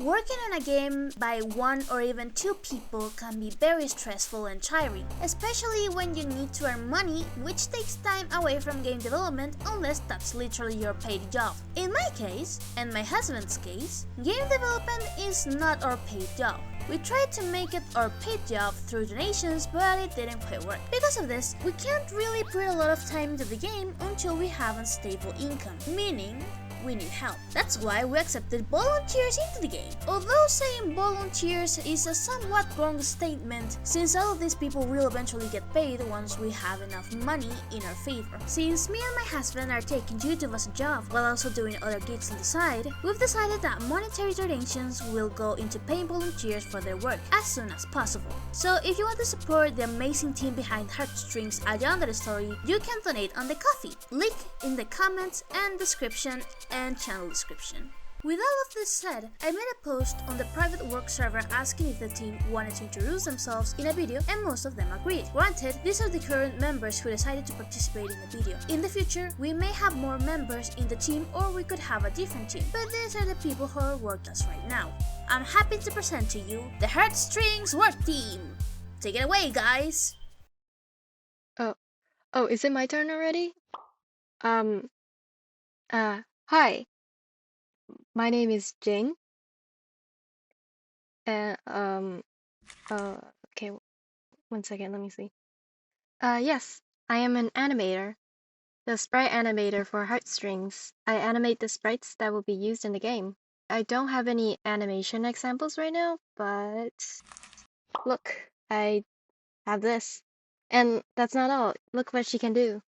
Working on a game by one or even two people can be very stressful and tiring, especially when you need to earn money, which takes time away from game development unless that's literally your paid job. In my case, and my husband's case, game development is not our paid job. We tried to make it our paid job through donations, but it didn't quite work. Because of this, we can't really put a lot of time into the game until we have a stable income, meaning we need help. That's why we accepted volunteers into the game. Although saying volunteers is a somewhat wrong statement, since all of these people will eventually get paid once we have enough money in our favor. Since me and my husband are taking YouTube as a job while also doing other gigs on the side, we've decided that monetary donations will go into paying volunteers for their work as soon as possible. So if you want to support the amazing team behind HeartStrings at Yandere Story, you can donate on the Ko-fi. Link in the comments and description and channel description. With all of this said, I made a post on the private work server asking if the team wanted to introduce themselves in a video, and most of them agreed. Granted, these are the current members who decided to participate in the video. In the future, we may have more members in the team, or we could have a different team, but these are the people who are working us right now. I'm happy to present to you the HeartStrings work team! Take it away, guys! Oh, is it my turn already? Hi, my name is Jing. And, okay, one second, let me see. Yes, I am an animator, the sprite animator for HeartStrings. I animate the sprites that will be used in the game. I don't have any animation examples right now, but look, I have this. And that's not all. Look what she can do.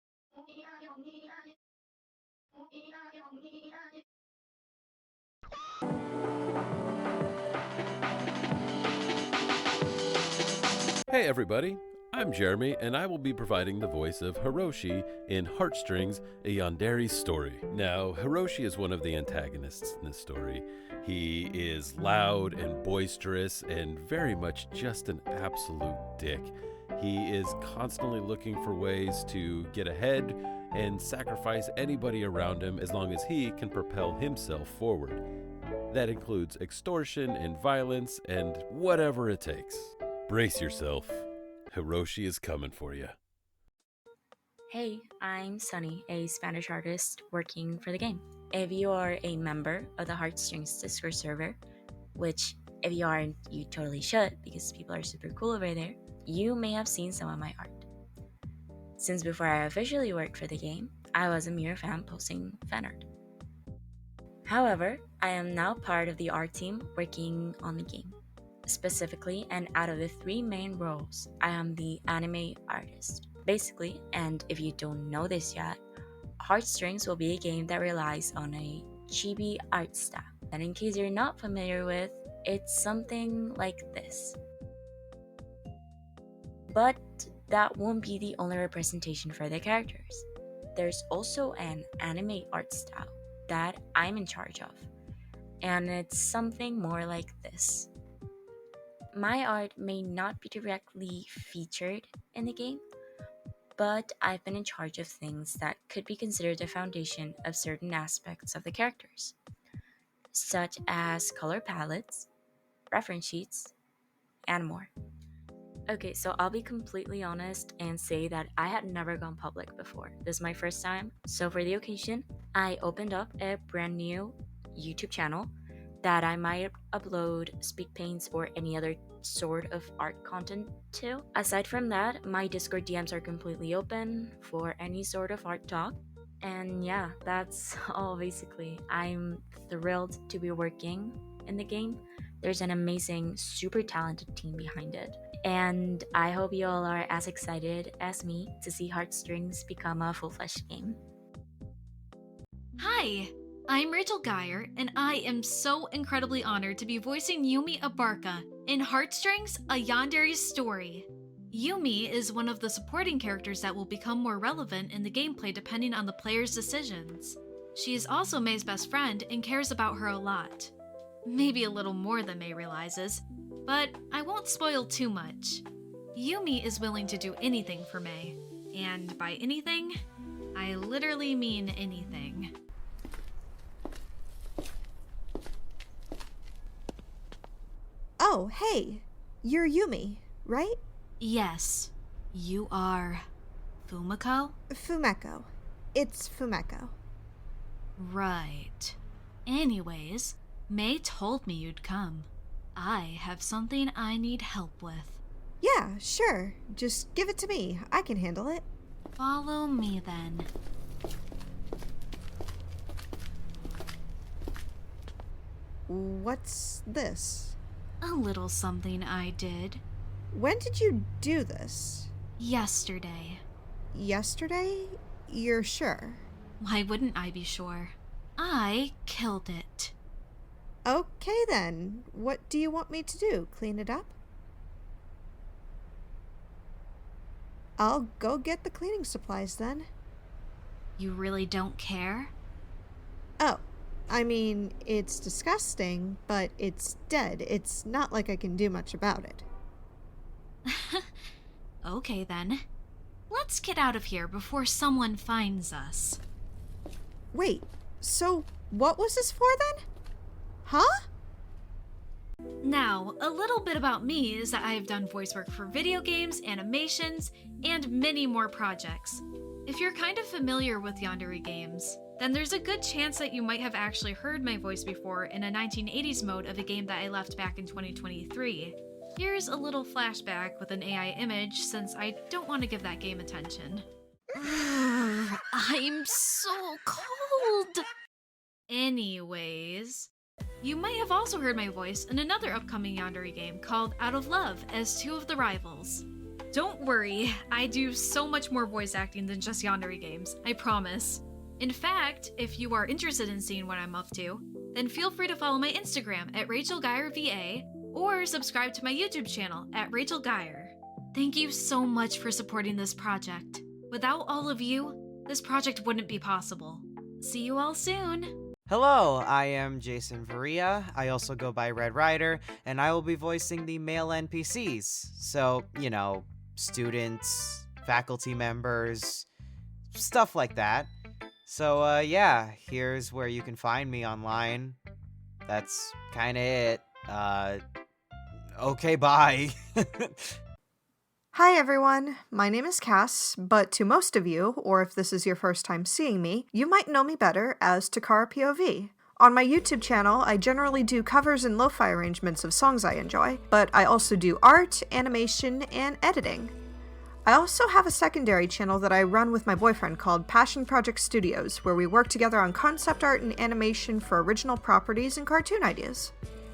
Hey everybody, I'm Jeremy and I will be providing the voice of Hiroshi in HeartStrings, a Yandere Story. Now, Hiroshi is one of the antagonists in this story. He is loud and boisterous and very much just an absolute dick. He is constantly looking for ways to get ahead and sacrifice anybody around him as long as he can propel himself forward. That includes extortion and violence and whatever it takes. Brace yourself. Hiroshi is coming for you. Hey, I'm Sunny, a Spanish artist working for the game. If you are a member of the HeartStrings Discord server, which if you aren't, you totally should because people are super cool over there, you may have seen some of my art. Since before I officially worked for the game, I was a mere fan posting fan art. However, I am now part of the art team working on the game. Specifically, and out of the three main roles, I am the anime artist. Basically, and if you don't know this yet, HeartStrings will be a game that relies on a chibi art style. And in case you're not familiar with, it's something like this. But that won't be the only representation for the characters. There's also an anime art style that I'm in charge of, and it's something more like this. My art may not be directly featured in the game, but I've been in charge of things that could be considered the foundation of certain aspects of the characters, such as color palettes, reference sheets, and more. Okay, so I'll be completely honest and say that I had never gone public before. This is my first time, so for the occasion, I opened up a brand new YouTube channel that I might upload speak paints or any other sort of art content to. Aside from that, my Discord DMs are completely open for any sort of art talk. And yeah, that's all basically. I'm thrilled to be working in the game. There's an amazing, super talented team behind it. And I hope you all are as excited as me to see HeartStrings become a full-fledged game. Hi! I'm Rachel Geyer, and I am so incredibly honored to be voicing Yumi Abarca in HeartStrings, a Yandere Story. Yumi is one of the supporting characters that will become more relevant in the gameplay depending on the player's decisions. She is also May's best friend and cares about her a lot. Maybe a little more than May realizes, but I won't spoil too much. Yumi is willing to do anything for May, and by anything, I literally mean anything. Oh, hey. You're Yumi, right? Yes, you are Fumiko? Fumeko. It's Fumeko. Right. Anyways, May told me you'd come. I have something I need help with. Yeah, sure. Just give it to me. I can handle it. Follow me then. What's this? A little something I did. When did you do this? Yesterday. Yesterday? You're sure? Why wouldn't I be sure? I killed it. Okay then. What do you want me to do? Clean it up? I'll go get the cleaning supplies then. You really don't care? Oh, I mean, it's disgusting, but it's dead. It's not like I can do much about it. Okay then. Let's get out of here before someone finds us. Wait, so what was this for then? Huh? Now, a little bit about me is that I have done voice work for video games, animations, and many more projects. If you're kind of familiar with Yandere games, then there's a good chance that you might have actually heard my voice before in a 1980s mode of a game that I left back in 2023. Here's a little flashback with an AI image since I don't want to give that game attention. I'm so cold! Anyways, you might have also heard my voice in another upcoming Yandere game called Out of Love as two of the rivals. Don't worry, I do so much more voice acting than just Yandere games, I promise. In fact, if you are interested in seeing what I'm up to, then feel free to follow my Instagram at RachelGeyerVA or subscribe to my YouTube channel at Rachel Geyer. Thank you so much for supporting this project. Without all of you, this project wouldn't be possible. See you all soon! Hello, I am jaysonverriava. I also go by RedRider, and I will be voicing the male NPCs. So, you know, students, faculty members, stuff like that. So, yeah, here's where you can find me online. That's kinda it. Okay, bye. Hi everyone, my name is Cass, but to most of you, or if this is your first time seeing me, you might know me better as TakaraPOV. On my YouTube channel, I generally do covers and lo-fi arrangements of songs I enjoy, but I also do art, animation, and editing. I also have a secondary channel that I run with my boyfriend called PassionProjectsStudio, where we work together on concept art and animation for original properties and cartoon ideas.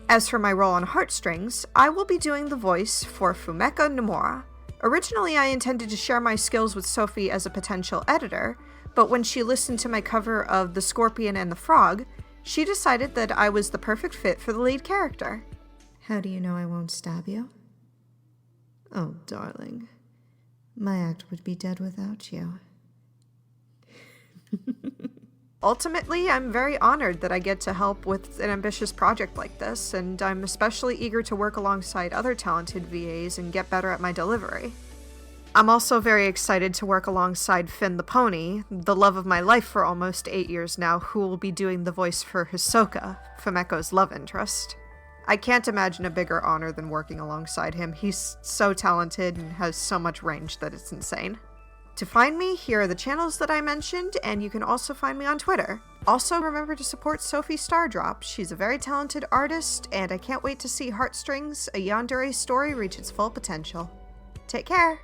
As for my role on HeartStrings, I will be doing the voice for Fumeko Nomura. Originally, I intended to share my skills with Sophie as a potential editor, but when she listened to my cover of The Scorpion and the Frog, she decided that I was the perfect fit for the lead character. How do you know I won't stab you? Oh, darling. My act would be dead without you. Ultimately, I'm very honored that I get to help with an ambitious project like this, and I'm especially eager to work alongside other talented VAs and get better at my delivery. I'm also very excited to work alongside FinnThePony, the love of my life for almost 8 years now, who will be doing the voice for Hisoka, Fumeko's love interest. I can't imagine a bigger honor than working alongside him. He's so talented and has so much range that it's insane. To find me, here are the channels that I mentioned, and you can also find me on Twitter. Also, remember to support Sophie Stardrop. She's a very talented artist, and I can't wait to see HeartStrings, a Yandere Story, reach its full potential. Take care!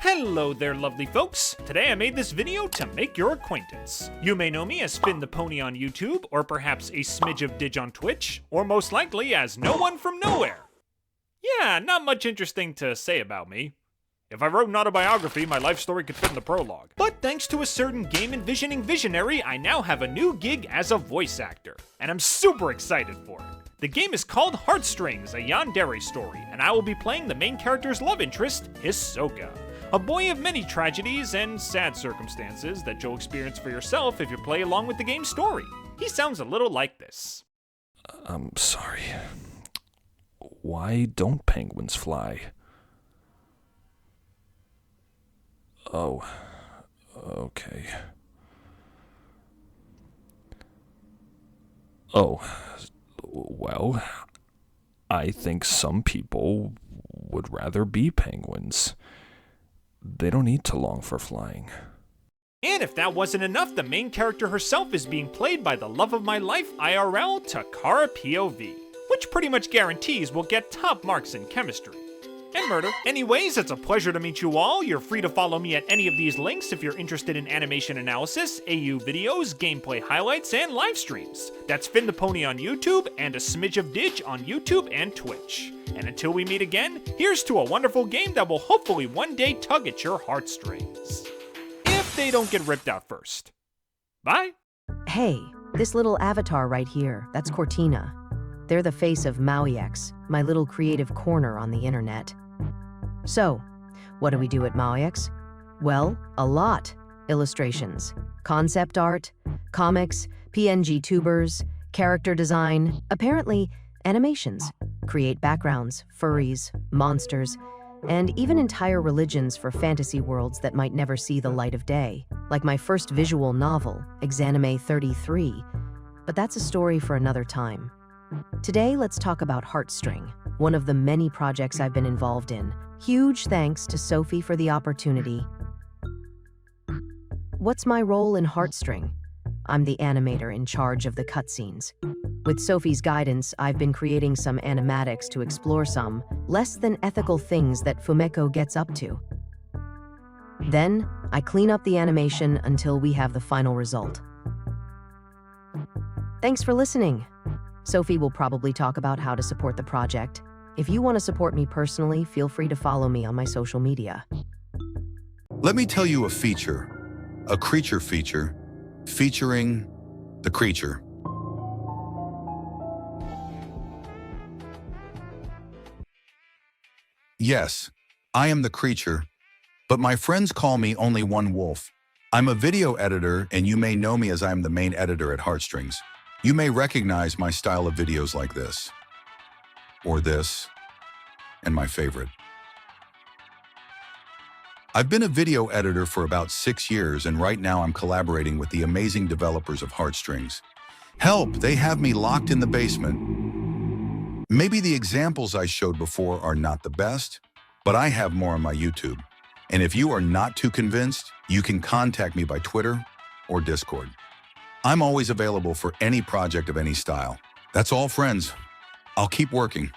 Hello there, lovely folks! Today I made this video to make your acquaintance. You may know me as FinnThePony on YouTube, or perhaps a smidge of Dig on Twitch, or most likely as No One From Nowhere. Yeah, not much interesting to say about me. If I wrote an autobiography, my life story could fit in the prologue. But thanks to a certain game envisioning visionary, I now have a new gig as a voice actor, and I'm super excited for it. The game is called HeartStrings, a Yandere Story, and I will be playing the main character's love interest, Hisoka, a boy of many tragedies and sad circumstances that you'll experience for yourself if you play along with the game's story. He sounds a little like this. I'm sorry. Why don't penguins fly? Oh, okay. Oh, well, I think some people would rather be penguins. They don't need to long for flying. And if that wasn't enough, the main character herself is being played by the love of my life IRL, TakaraPOV, which pretty much guarantees we'll get top marks in chemistry. And murder. Anyways, it's a pleasure to meet you all. You're free to follow me at any of these links if you're interested in animation analysis, AU videos, gameplay highlights, and live streams. That's FinnThePony on YouTube and a smidge of Dig on YouTube and Twitch. And until we meet again, here's to a wonderful game that will hopefully one day tug at your heartstrings. If they don't get ripped out first. Bye! Hey, this little avatar right here, that's Cortina. They're the face of Maullex, my little creative corner on the internet. So, what do we do at Maullex? Well, a lot. Illustrations, concept art, comics, PNG tubers, character design, apparently animations, create backgrounds, furries, monsters, and even entire religions for fantasy worlds that might never see the light of day, like my first visual novel, Exanime 33, but that's a story for another time. Today, let's talk about HeartString, one of the many projects I've been involved in. Huge thanks to Sophie for the opportunity. What's my role in HeartString? I'm the animator in charge of the cutscenes. With Sophie's guidance, I've been creating some animatics to explore some less than ethical things that Fumeko gets up to. Then, I clean up the animation until we have the final result. Thanks for listening. Sophie will probably talk about how to support the project. If you want to support me personally, feel free to follow me on my social media. Let me tell you a creature feature, featuring the creature. Yes, I am the creature, but my friends call me only one wolf. I'm a video editor, and you may know me as I am the main editor at HeartStrings. You may recognize my style of videos like this, or this, and my favorite. I've been a video editor for about 6 years, and right now I'm collaborating with the amazing developers of HeartStrings. Help, they have me locked in the basement. Maybe the examples I showed before are not the best, but I have more on my YouTube. And if you are not too convinced, you can contact me by Twitter or Discord. I'm always available for any project of any style. That's all, friends. I'll keep working.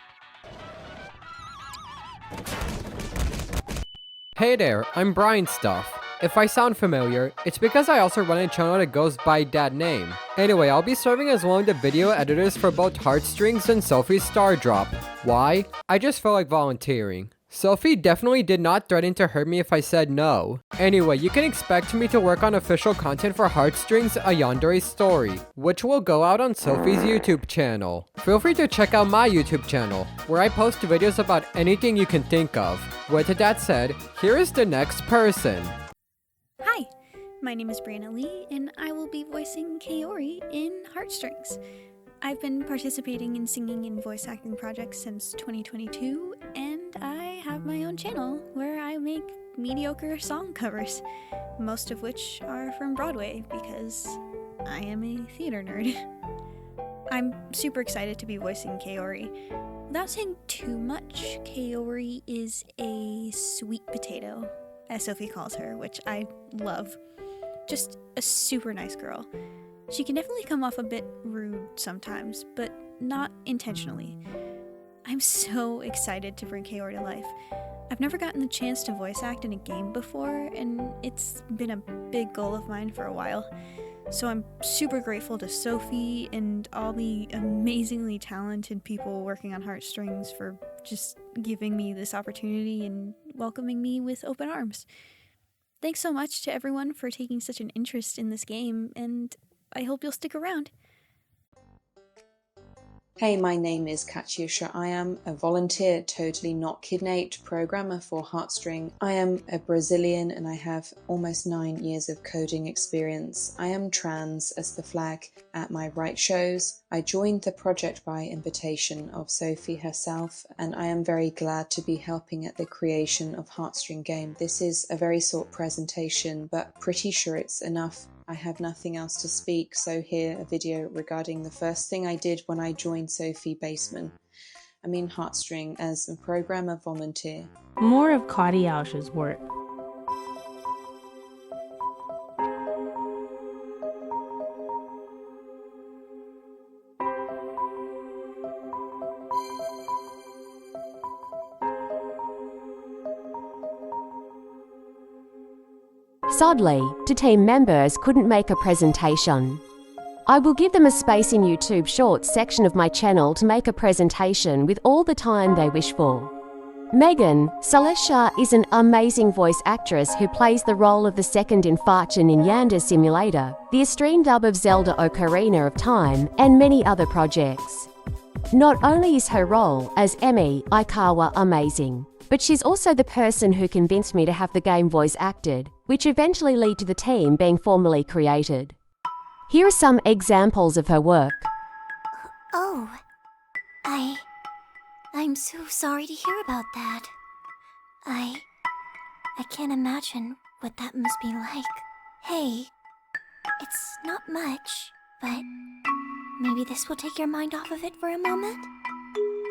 Hey there, I'm Bryan Stuff. If I sound familiar, it's because I also run a channel that goes by that name. Anyway, I'll be serving as one of the video editors for both HeartStrings and Sophie's Stardrop. Why? I just felt like volunteering. Sophie definitely did not threaten to hurt me if I said no. Anyway, you can expect me to work on official content for HeartStrings, a Yandere Story, which will go out on Sophie's YouTube channel. Feel free to check out my YouTube channel, where I post videos about anything you can think of. With that said, here is the next person. Hi, my name is Brianalee, and I will be voicing Kaori in HeartStrings. I've been participating in singing and voice acting projects since 2022, and I have my own channel where I make mediocre song covers, most of which are from Broadway because I am a theater nerd. I'm super excited to be voicing Kaori. Without saying too much, Kaori is a sweet potato, as Sophie calls her, which I love. Just a super nice girl. She can definitely come off a bit rude sometimes, but not intentionally. I'm so excited to bring Kaori to life. I've never gotten the chance to voice act in a game before, and it's been a big goal of mine for a while. So I'm super grateful to Sophie and all the amazingly talented people working on HeartStrings for just giving me this opportunity and welcoming me with open arms. Thanks so much to everyone for taking such an interest in this game, and I hope you'll stick around. Hey, my name is Katiausha. I am a volunteer, totally not kidnapped programmer for HeartString. I am a Brazilian and I have almost 9 years of coding experience. I am trans as the flag at my right shows. I joined the project by invitation of Sophie herself, and I am very glad to be helping at the creation of HeartString game. This is a very short presentation, but pretty sure it's enough. I have nothing else to speak, so here a video regarding the first thing I did when I joined Sophie Basement. I'm in HeartString as a programmer volunteer. More of Katiausha's work. Sadly, the team members couldn't make a presentation. I will give them a space in YouTube Shorts section of my channel to make a presentation with all the time they wish for. Megan Celestia is an amazing voice actress who plays the role of the second Infarction in Yandere Simulator, the Australian dub of Zelda Ocarina of Time, and many other projects. Not only is her role as Emi Aikawa amazing, but she's also the person who convinced me to have the game voice acted, which eventually led to the team being formally created. Here are some examples of her work. Oh, I'm so sorry to hear about that. I can't imagine what that must be like. Hey, it's not much, but maybe this will take your mind off of it for a moment?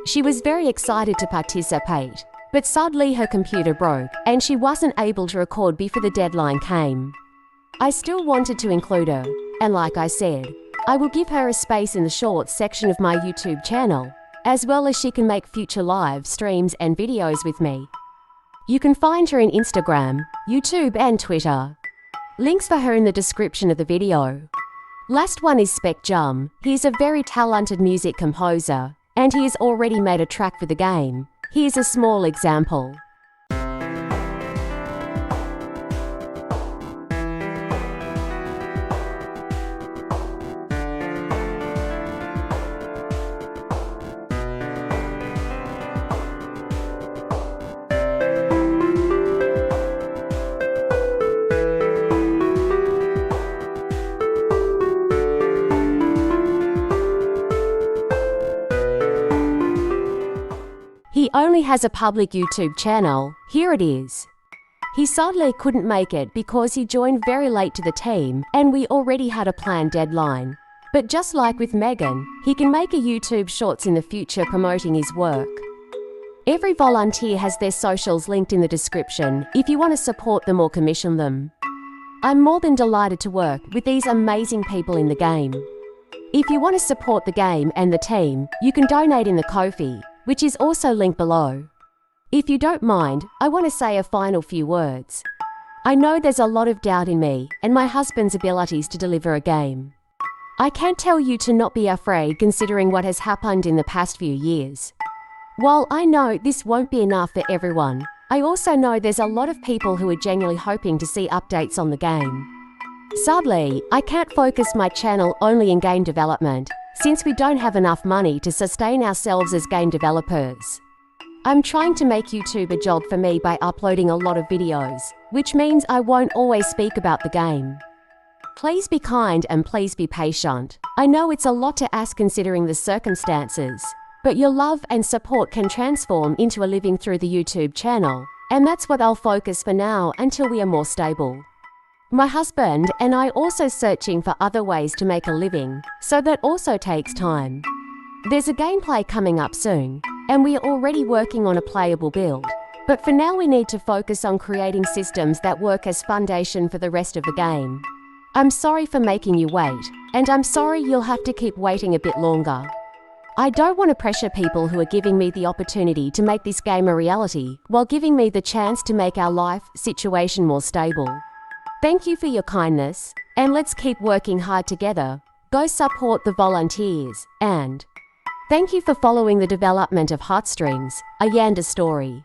She was very excited to participate, but sadly her computer broke and she wasn't able to record before the deadline came. I still wanted to include her, and like I said, I will give her a space in the shorts section of my YouTube channel, as well as she can make future live streams and videos with me. You can find her in Instagram, YouTube and Twitter. Links for her in the description of the video. Last one is SpectJumm. He is a very talented music composer, and he has already made a track for the game. Here's a small example. He only has a public YouTube channel. Here it is. He sadly couldn't make it because he joined very late to the team and we already had a planned deadline. But just like with Megan, he can make a YouTube Shorts in the future promoting his work. Every volunteer has their socials linked in the description if you want to support them or commission them. I'm more than delighted to work with these amazing people in the game. If you want to support the game and the team, you can donate in the Ko-fi, which is also linked below. If you don't mind, I want to say a final few words. I know there's a lot of doubt in me and my husband's abilities to deliver a game. I can tell you to not be afraid considering what has happened in the past few years. While I know this won't be enough for everyone, I also know there's a lot of people who are genuinely hoping to see updates on the game. Sadly, I can't focus my channel only in game development, since we don't have enough money to sustain ourselves as game developers. I'm trying to make YouTube a job for me by uploading a lot of videos, which means I won't always speak about the game. Please be kind and please be patient. I know it's a lot to ask considering the circumstances, but your love and support can transform into a living through the YouTube channel, and that's what I'll focus for now until we are more stable. My husband and I also searching for other ways to make a living, so that also takes time. There's a gameplay coming up soon, and we are already working on a playable build, but for now we need to focus on creating systems that work as foundation for the rest of the game. I'm sorry for making you wait, and I'm sorry you'll have to keep waiting a bit longer. I don't want to pressure people who are giving me the opportunity to make this game a reality, while giving me the chance to make our life situation more stable. Thank you for your kindness, and let's keep working hard together. Go support the volunteers, and thank you for following the development of HeartStrings, a Yandere Story.